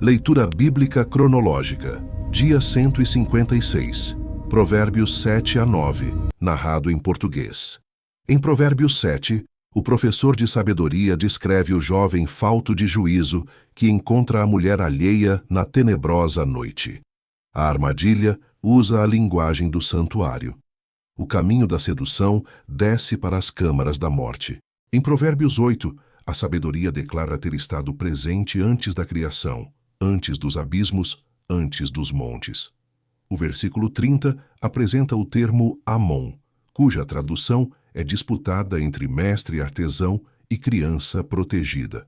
Leitura bíblica cronológica, dia 156, Provérbios 7 a 9, narrado em português. Em Provérbios 7, o professor de sabedoria descreve o jovem falto de juízo que encontra a mulher alheia na tenebrosa noite. A armadilha usa a linguagem do santuário. O caminho da sedução desce para as câmaras da morte. Em Provérbios 8, a sabedoria declara ter estado presente antes da criação, antes dos abismos, antes dos montes. O versículo 30 apresenta o termo Amon, cuja tradução é disputada entre mestre artesão e criança protegida.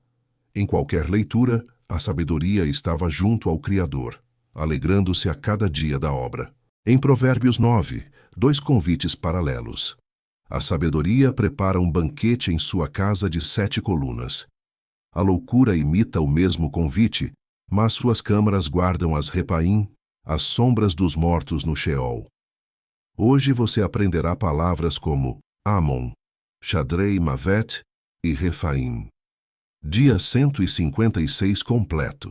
Em qualquer leitura, a sabedoria estava junto ao Criador, alegrando-se a cada dia da obra. Em Provérbios 9, dois convites paralelos. A sabedoria prepara um banquete em sua casa de 7 colunas. A loucura imita o mesmo convite, mas suas câmaras guardam as Repaim, as sombras dos mortos no Sheol. Hoje você aprenderá palavras como Amon, Shadrei Mavet e Refaim. Dia 156 completo.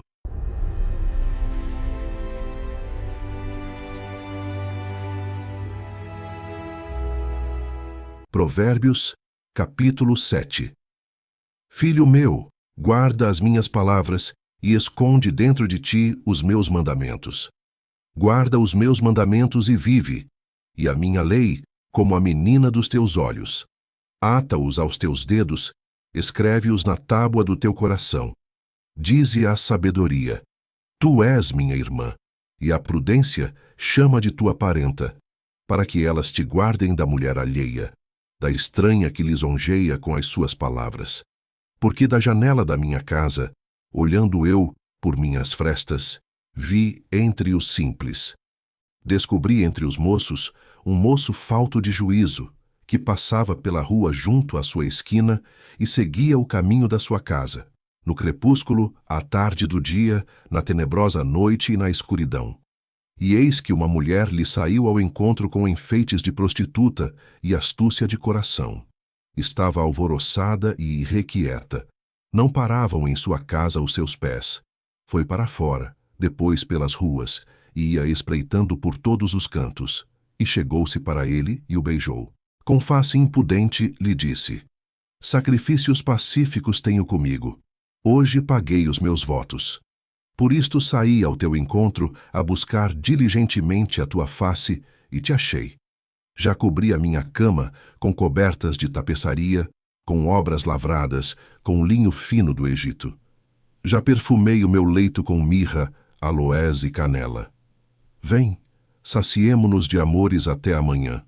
Provérbios, capítulo 7. Filho meu, guarda as minhas palavras e esconde dentro de ti os meus mandamentos. Guarda os meus mandamentos e vive, e a minha lei como a menina dos teus olhos. Ata-os aos teus dedos, escreve-os na tábua do teu coração. Dize à sabedoria: Tu és minha irmã, e a prudência chama de tua parenta, para que elas te guardem da mulher alheia, da estranha que lisonjeia com as suas palavras. Porque da janela da minha casa, olhando eu, por minhas frestas, vi entre os simples. Descobri entre os moços um moço falto de juízo, que passava pela rua junto à sua esquina e seguia o caminho da sua casa, no crepúsculo, à tarde do dia, na tenebrosa noite e na escuridão. E eis que uma mulher lhe saiu ao encontro com enfeites de prostituta e astúcia de coração. Estava alvoroçada e irrequieta. Não paravam em sua casa os seus pés. Foi para fora, depois pelas ruas, e ia espreitando por todos os cantos. E chegou-se para ele e o beijou. Com face impudente lhe disse: Sacrifícios pacíficos tenho comigo. Hoje paguei os meus votos. Por isto saí ao teu encontro a buscar diligentemente a tua face e te achei. Já cobri a minha cama com cobertas de tapeçaria, com obras lavradas, com linho fino do Egito. Já perfumei o meu leito com mirra, aloés e canela. Vem, saciemo-nos de amores até amanhã.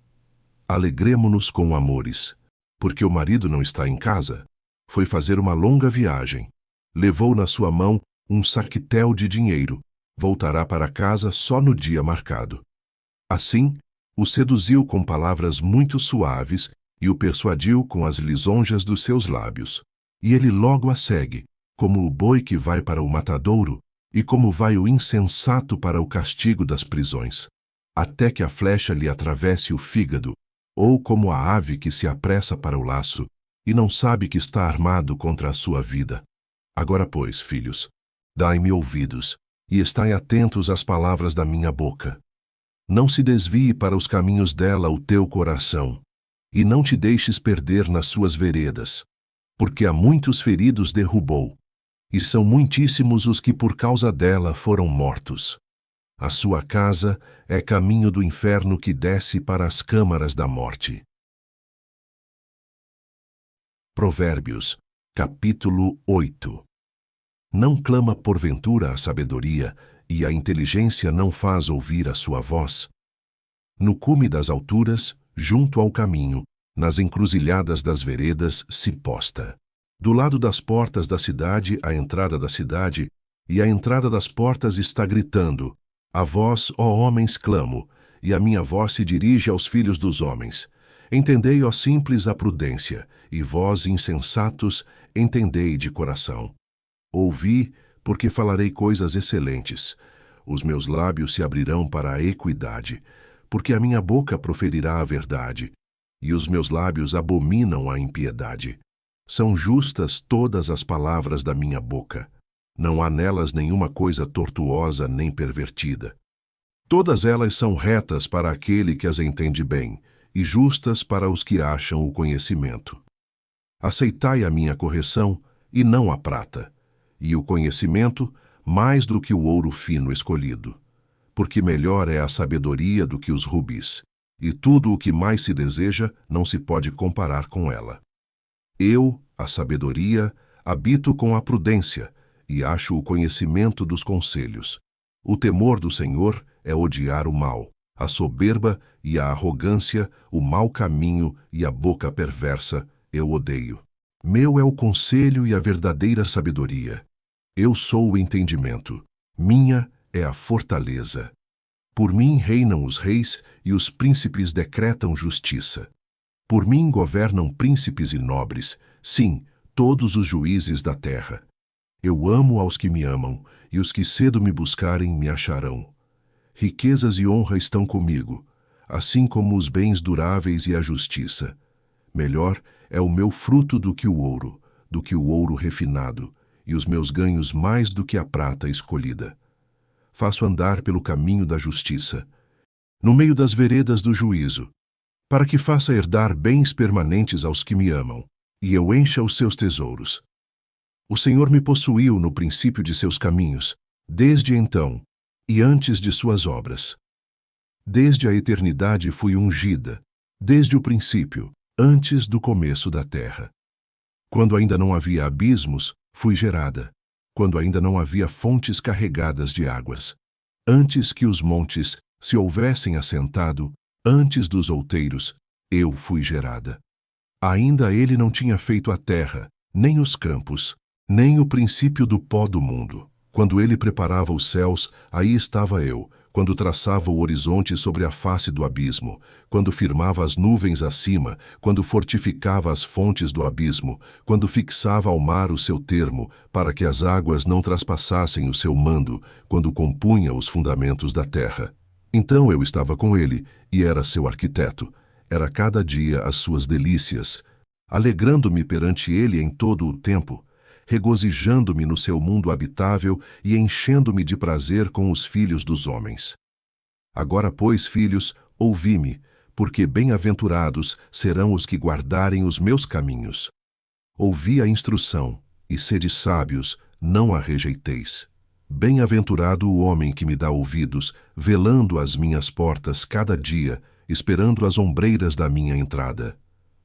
Alegremo-nos com amores, porque o marido não está em casa. Foi fazer uma longa viagem. Levou na sua mão um saquetel de dinheiro. Voltará para casa só no dia marcado. Assim, o seduziu com palavras muito suaves e o persuadiu com as lisonjas dos seus lábios. E ele logo a segue, como o boi que vai para o matadouro e como vai o insensato para o castigo das prisões, até que a flecha lhe atravesse o fígado, ou como a ave que se apressa para o laço e não sabe que está armado contra a sua vida. Agora, pois, filhos, dai-me ouvidos e estai atentos às palavras da minha boca. Não se desvie para os caminhos dela o teu coração, e não te deixes perder nas suas veredas, porque a muitos feridos derrubou, e são muitíssimos os que por causa dela foram mortos. A sua casa é caminho do inferno que desce para as câmaras da morte. Provérbios, capítulo 8. Não clama porventura a sabedoria, e a inteligência não faz ouvir a sua voz? No cume das alturas, junto ao caminho, nas encruzilhadas das veredas, se posta. Do lado das portas da cidade, a entrada da cidade, e a entrada das portas está gritando: A vós, ó homens, clamo, e a minha voz se dirige aos filhos dos homens. Entendei, ó simples, a prudência, e vós, insensatos, entendei de coração. Ouvi, porque falarei coisas excelentes. Os meus lábios se abrirão para a equidade, porque a minha boca proferirá a verdade, e os meus lábios abominam a impiedade. São justas todas as palavras da minha boca. Não há nelas nenhuma coisa tortuosa nem pervertida. Todas elas são retas para aquele que as entende bem, e justas para os que acham o conhecimento. Aceitai a minha correção, e não a prata, e o conhecimento mais do que o ouro fino escolhido. Porque melhor é a sabedoria do que os rubis, e tudo o que mais se deseja não se pode comparar com ela. Eu, a sabedoria, habito com a prudência, e acho o conhecimento dos conselhos. O temor do Senhor é odiar o mal, a soberba e a arrogância, o mau caminho e a boca perversa, eu odeio. Meu é o conselho e a verdadeira sabedoria. Eu sou o entendimento. Minha é a fortaleza. Por mim reinam os reis e os príncipes decretam justiça. Por mim governam príncipes e nobres, sim, todos os juízes da terra. Eu amo aos que me amam, e os que cedo me buscarem me acharão. Riquezas e honra estão comigo, assim como os bens duráveis e a justiça. Melhor é o meu fruto do que o ouro refinado, e os meus ganhos mais do que a prata escolhida. Faço andar pelo caminho da justiça, no meio das veredas do juízo, para que faça herdar bens permanentes aos que me amam, e eu encha os seus tesouros. O Senhor me possuiu no princípio de seus caminhos, desde então, e antes de suas obras. Desde a eternidade fui ungida, desde o princípio, antes do começo da terra. Quando ainda não havia abismos, fui gerada, quando ainda não havia fontes carregadas de águas. Antes que os montes se houvessem assentado, antes dos outeiros, eu fui gerada. Ainda ele não tinha feito a terra, nem os campos, nem o princípio do pó do mundo. Quando ele preparava os céus, aí estava eu, quando traçava o horizonte sobre a face do abismo, quando firmava as nuvens acima, quando fortificava as fontes do abismo, quando fixava ao mar o seu termo, para que as águas não traspassassem o seu mando, quando compunha os fundamentos da terra. Então eu estava com ele, e era seu arquiteto. Era cada dia as suas delícias, alegrando-me perante ele em todo o tempo, regozijando-me no seu mundo habitável e enchendo-me de prazer com os filhos dos homens. Agora, pois, filhos, ouvi-me, porque bem-aventurados serão os que guardarem os meus caminhos. Ouvi a instrução, e sede sábios, não a rejeiteis. Bem-aventurado o homem que me dá ouvidos, velando às minhas portas cada dia, esperando as ombreiras da minha entrada.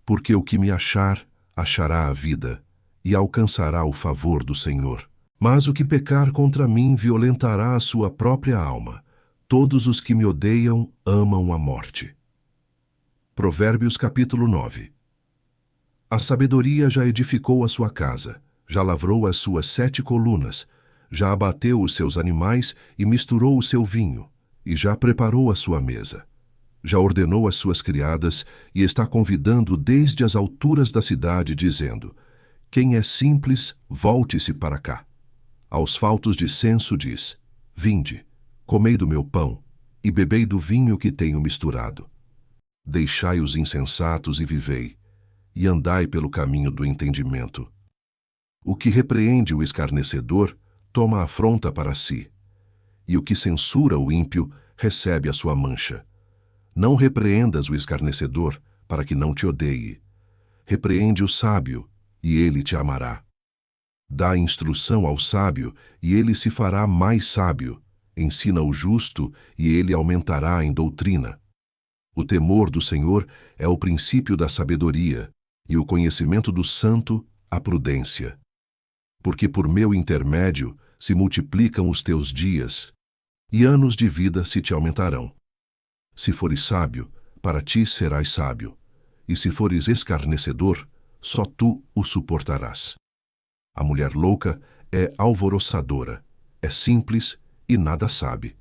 Porque o que me achar, achará a vida, e alcançará o favor do Senhor. Mas o que pecar contra mim violentará a sua própria alma. Todos os que me odeiam amam a morte. Provérbios capítulo 9. A sabedoria já edificou a sua casa, já lavrou as suas 7 colunas, já abateu os seus animais e misturou o seu vinho, e já preparou a sua mesa. Já ordenou as suas criadas e está convidando desde as alturas da cidade, dizendo: quem é simples, volte-se para cá. Aos faltos de senso diz: vinde, comei do meu pão, e bebei do vinho que tenho misturado. Deixai os insensatos e vivei, e andai pelo caminho do entendimento. O que repreende o escarnecedor, toma a afronta para si, e o que censura o ímpio, recebe a sua mancha. Não repreendas o escarnecedor, para que não te odeie. Repreende o sábio, e ele te amará. Dá instrução ao sábio, e ele se fará mais sábio. Ensina o justo, e ele aumentará em doutrina. O temor do Senhor é o princípio da sabedoria, e o conhecimento do santo, a prudência. Porque por meu intermédio se multiplicam os teus dias, e anos de vida se te aumentarão. Se fores sábio, para ti serás sábio, e se fores escarnecedor, só tu o suportarás. A mulher louca é alvoroçadora, é simples e nada sabe.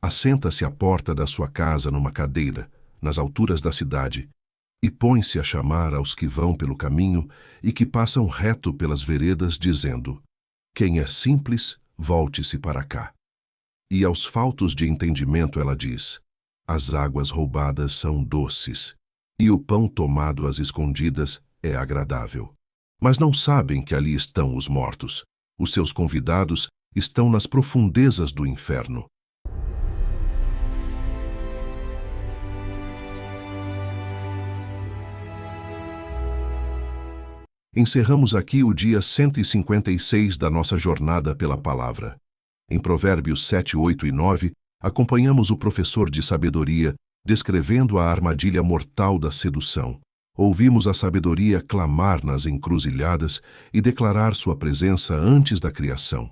Assenta-se à porta da sua casa numa cadeira, nas alturas da cidade, e põe-se a chamar aos que vão pelo caminho e que passam reto pelas veredas, dizendo: quem é simples, volte-se para cá. E aos faltos de entendimento ela diz: as águas roubadas são doces, e o pão tomado às escondidas é agradável. Mas não sabem que ali estão os mortos. Os seus convidados estão nas profundezas do inferno. Encerramos aqui o dia 156 da nossa jornada pela palavra. Em Provérbios 7, 8 e 9, acompanhamos o professor de sabedoria descrevendo a armadilha mortal da sedução. Ouvimos a sabedoria clamar nas encruzilhadas e declarar sua presença antes da criação.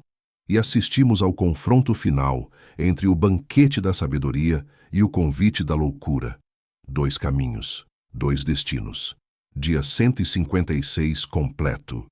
E assistimos ao confronto final entre o banquete da sabedoria e o convite da loucura. 2 caminhos, 2 destinos. Dia 156 completo.